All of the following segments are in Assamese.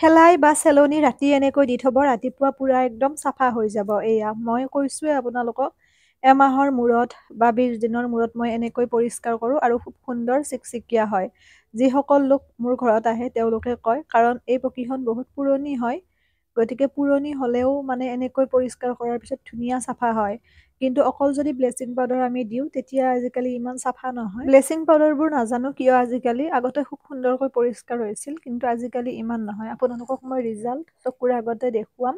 শেলাই বা চেলনি ৰাতি এনেকৈ দি থ'ব, ৰাতিপুৱা পুৰা একদম চাফা হৈ যাব। এয়া মই কৈছোৱে আপোনালোকক, এমাহৰ মূৰত বা 20 দিনৰ মূৰত মই এনেকৈ পৰিষ্কাৰ কৰোঁ আৰু খুব সুন্দৰ চিকচিকীয়া হয়। যিসকল লোক মোৰ ঘৰত আহে তেওঁলোকে কয়, কাৰণ এই পকীখন বহুত পুৰণি হয়, গতিকে পুৰণি হ'লেও মানে এনেকৈ পৰিষ্কাৰ কৰাৰ পিছত ধুনীয়া চাফা হয়। কিন্তু অকল যদি ব্লিচিং পাউডাৰ আমি দিওঁ তেতিয়া আজিকালি ইমান চাফা নহয়। ব্লিচিং পাউডাৰবোৰ নাজানো কিয় আজিকালি, আগতে খুব সুন্দৰকৈ পৰিষ্কাৰ হৈছিল, কিন্তু আজিকালি ইমান নহয়। আপোনালোকক মই ৰিজাল্ট চকুৰ আগতে দেখুৱাম,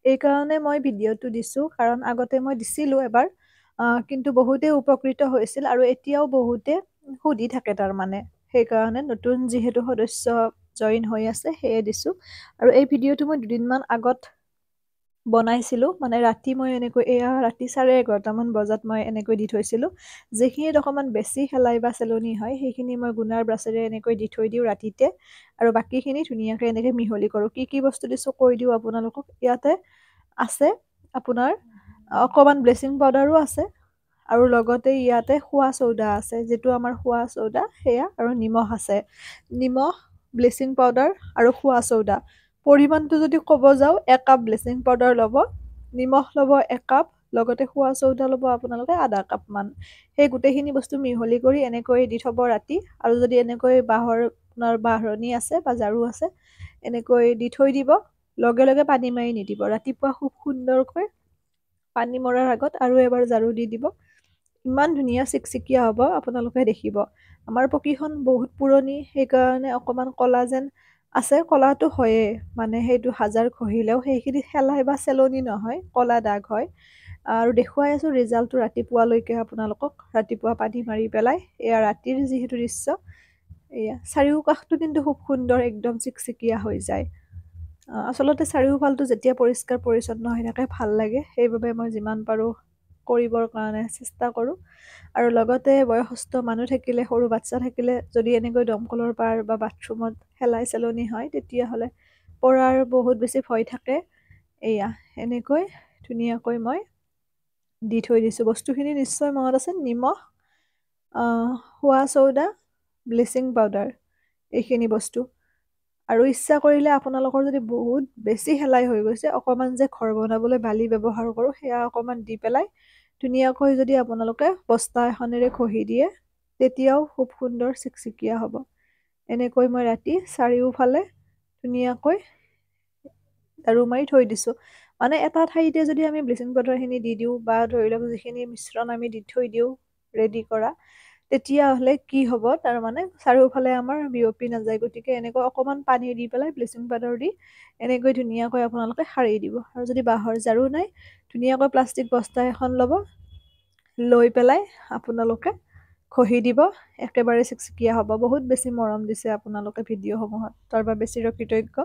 এইকাৰণে মই ভিডিঅ'টো দিছোঁ, কাৰণ আগতে মই দিছিলোঁ এবাৰ, কিন্তু বহুতে উপকৃত হৈছিল আৰু এতিয়াও বহুতে সুধি থাকে তাৰমানে। সেইকাৰণে নতুন যিহেতু সদস্য জইন হৈ আছে সেয়ে দিছোঁ। আৰু এই ভিডিঅ'টো মই দুদিনমান আগত বনাইছিলোঁ, মানে ৰাতি মই এনেকৈ এয়া ৰাতি 11:30মান বজাত মই এনেকৈ দি থৈছিলোঁ। যিখিনিত অকণমান বেছি শেলাই বা চেলনি হয় সেইখিনি মই গুণাৰ ব্ৰাছেৰে এনেকৈ দি থৈ দিওঁ ৰাতিতে, আৰু বাকীখিনি ধুনীয়াকৈ এনেকৈ মিহলি কৰোঁ। কি বস্তু দিছোঁ কৈ দিওঁ আপোনালোকক। ইয়াতে আছে আপোনাৰ অকণমান ব্লিচিং পাউডাৰো আছে, আৰু লগতে ইয়াতে খোৱা চৌদা আছে, যিটো আমাৰ খোৱা চৌদা সেয়া, আৰু নিমখ আছে। নিমখ, ব্লিচিং পাউডাৰ আৰু খোৱা চৌদা। পৰিমাণটো যদি ক'ব যাওঁ, 1 কাপ ব্লিচিং পাউডাৰ ল'ব, নিমখ ল'ব 1 কাপ, লগতে খোৱা চৌদা ল'ব আপোনালোকে আধা কাপমান। সেই গোটেইখিনি বস্তু মিহলি কৰি এনেকৈ দি থ'ব ৰাতি, আৰু যদি এনেকৈ আপোনাৰ বাঢ়নি আছে বা ঝাৰু আছে এনেকৈ দি থৈ দিব, লগে লগে পানী মাৰি নিদিব। ৰাতিপুৱা খুব সুন্দৰকৈ পানী মৰাৰ আগত আৰু এবাৰ ঝাৰু দি দিব, ইমান ধুনীয়া চিকচিকীয়া হ'ব আপোনালোকে দেখিব। আমাৰ পকীখন বহুত পুৰণি, সেইকাৰণে অকণমান ক'লা যেন আছে, ক'লাটো হয়েই, মানে সেইটো হাজাৰ ঘঁহিলেও সেইখিনি শেলাই বা চেলনি নহয়, ক'লা দাগ হয়। আৰু দেখুৱাই আছোঁ ৰিজাল্টটো ৰাতিপুৱালৈকে আপোনালোকক, ৰাতিপুৱা পানী মাৰি পেলাই। এয়া ৰাতিৰ যিহেতু দৃশ্য, এয়া চাৰিওকাষটো কিন্তু খুব সুন্দৰ একদম চিকচিকীয়া হৈ যায়। আচলতে চাৰিওফালটো যেতিয়া পৰিষ্কাৰ পৰিচ্ছন্ন হৈ থাকে ভাল লাগে, সেইবাবে মই যিমান পাৰোঁ কৰিবৰ কাৰণে চেষ্টা কৰোঁ। আৰু লগতে বয়সস্থ মানুহ থাকিলে, সৰু বাচ্ছা থাকিলে যদি এনেকৈ দমকলৰ পাৰ বা বাথৰুমত শেলাই চেলনি হয় তেতিয়াহ'লে পৰাৰ বহুত বেছি ভয় থাকে। এয়া এনেকৈ ধুনীয়াকৈ মই দি থৈ দিছোঁ। বস্তুখিনি নিশ্চয় মনত আছে, নিমখ, খোৱা চৌদা, ব্লিচিং পাউডাৰ, এইখিনি বস্তু। আৰু ইচ্ছা কৰিলে আপোনালোকৰ যদি বহুত বেছি শেলাই হৈ গৈছে, অকণমান যে ঘৰ বনাবলৈ বালি ব্যৱহাৰ কৰোঁ সেয়া অকণমান দি পেলাই ধুনীয়াকৈ যদি আপোনালোকে বস্তা এখনেৰে ঘঁহি দিয়ে তেতিয়াও খুব সুন্দৰ চিকচিকীয়া হ'ব। এনেকৈ মই ৰাতি চাৰিওফালে ধুনীয়াকৈ ঝাৰু মাৰি থৈ দিছোঁ। মানে এটা ঠাইতে যদি আমি ব্লিচিং পাউডাৰখিনি দি দিওঁ, বা ধৰি লওক যিখিনি মিশ্ৰণ আমি দি থৈ দিওঁ ৰেডি কৰা, তেতিয়াহ'লে কি হ'ব, তাৰমানে চাৰিওফালে আমাৰ বিয়পি নাযায়। গতিকে এনেকৈ অকণমান পানী দি পেলাই ব্লিচিং পাউডাৰ দি এনেকৈ ধুনীয়াকৈ আপোনালোকে সাৰি দিব। আৰু যদি বাঁহৰ ঝাৰু নাই, ধুনীয়াকৈ প্লাষ্টিক বস্তা এখন ল'ব, লৈ পেলাই আপোনালোকে ঘঁহি দিব, একেবাৰে চিকচিকীয়া হ'ব। বহুত বেছি মৰম দিছে আপোনালোকে ভিডিঅ'সমূহত, তাৰ বাবে চিৰকৃতজ্ঞ।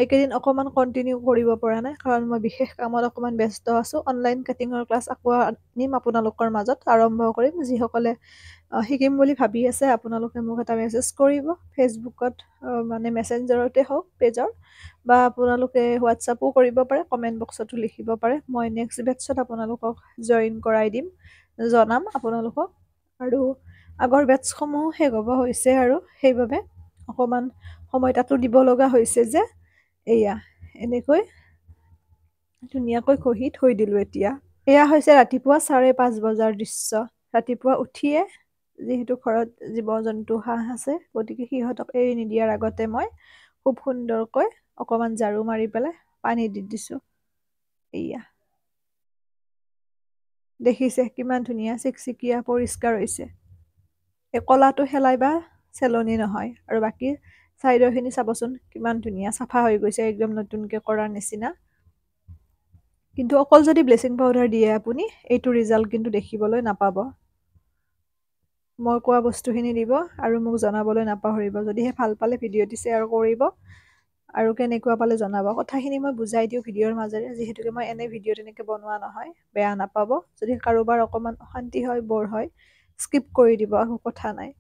এইকেইদিন অকণমান কণ্টিনিউ কৰিব পৰা নাই, কাৰণ মই বিশেষ কামত অকণমান ব্যস্ত আছোঁ। অনলাইন কাটিঙৰ ক্লাছ আকৌ আনিম আপোনালোকৰ মাজত, আৰম্ভ কৰিম। যিসকলে শিকিম বুলি ভাবি আছে আপোনালোকে মোক এটা মেছেজ কৰিব, ফেচবুকত মানে মেছেঞ্জাৰতে হওক পেজৰ, বা আপোনালোকে হোৱাটছআপো কৰিব পাৰে, কমেণ্ট বক্সতো লিখিব পাৰে। মই নেক্সট বেটছত আপোনালোকক জইন কৰাই দিম, জনাম আপোনালোকক। আৰু আগৰ বেটছসমূহ শেষ হ'ব হৈছে, আৰু সেইবাবে অকণমান সময় তাতো দিব লগা হৈছে যে। এয়া এনেকৈ ধুনীয়াকৈ ঘঁহি থৈ দিলোঁ। এতিয়া এয়া হৈছে ৰাতিপুৱা 5:30 বজাৰ দৃশ্য। ৰাতিপুৱা উঠিয়ে যিহেতু ঘৰত জীৱ জন্তু হাঁহ আছে, গতিকে সিহঁতক এৰি নিদিয়াৰ আগতে মই খুব সুন্দৰকৈ অকণমান ঝাৰু মাৰি পেলাই পানী দি দিছোঁ। এয়া দেখিছে কিমান ধুনীয়া চিকচিকীয়া পৰিষ্কাৰ হৈছে। এই ক'লাটো শেলাই বা চেলনি নহয়, আৰু বাকী চাইডৰখিনি চাবচোন কিমান ধুনীয়া চাফা হৈ গৈছে, একদম নতুনকৈ কৰাৰ নিচিনা। কিন্তু অকল যদি ব্লিচিং পাউডাৰ দিয়ে আপুনি, এইটো ৰিজাল্ট কিন্তু দেখিবলৈ নাপাব। মই কোৱা বস্তুখিনি দিব আৰু মোক জনাবলৈ নাপাহৰিব। যদিহে ভাল পালে ভিডিঅ'টি শ্বেয়াৰ কৰিব, আৰু কেনেকুৱা পালে জনাব। কথাখিনি মই বুজাই দিওঁ ভিডিঅ'ৰ মাজেৰে, যিহেতুকে মই এনে ভিডিঅ' তেনেকৈ বনোৱা নহয়, বেয়া নাপাব। যদি কাৰোবাৰ অকণমান অশান্তি হয়, বৰ হয়, স্কিপ কৰি দিব, একো কথা নাই।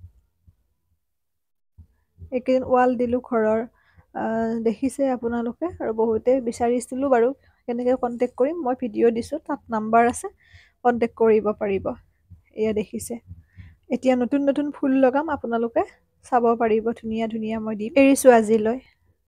এইকেইদিন ৱাল দিলোঁ ঘৰৰ, দেখিছে আপোনালোকে, আৰু বহুতে বিচাৰিছিলোঁ বাৰু কেনেকৈ কণ্টেক্ট কৰিম। মই ভিডিঅ' দিছোঁ, তাত নাম্বাৰ আছে, কণ্টেক্ট কৰিব পাৰিব। এয়া দেখিছে, এতিয়া নতুন নতুন ফুল লগাম, আপোনালোকে চাব পাৰিব। ধুনীয়া ধুনীয়া মই দিম, এৰিছোঁ আজিলৈ।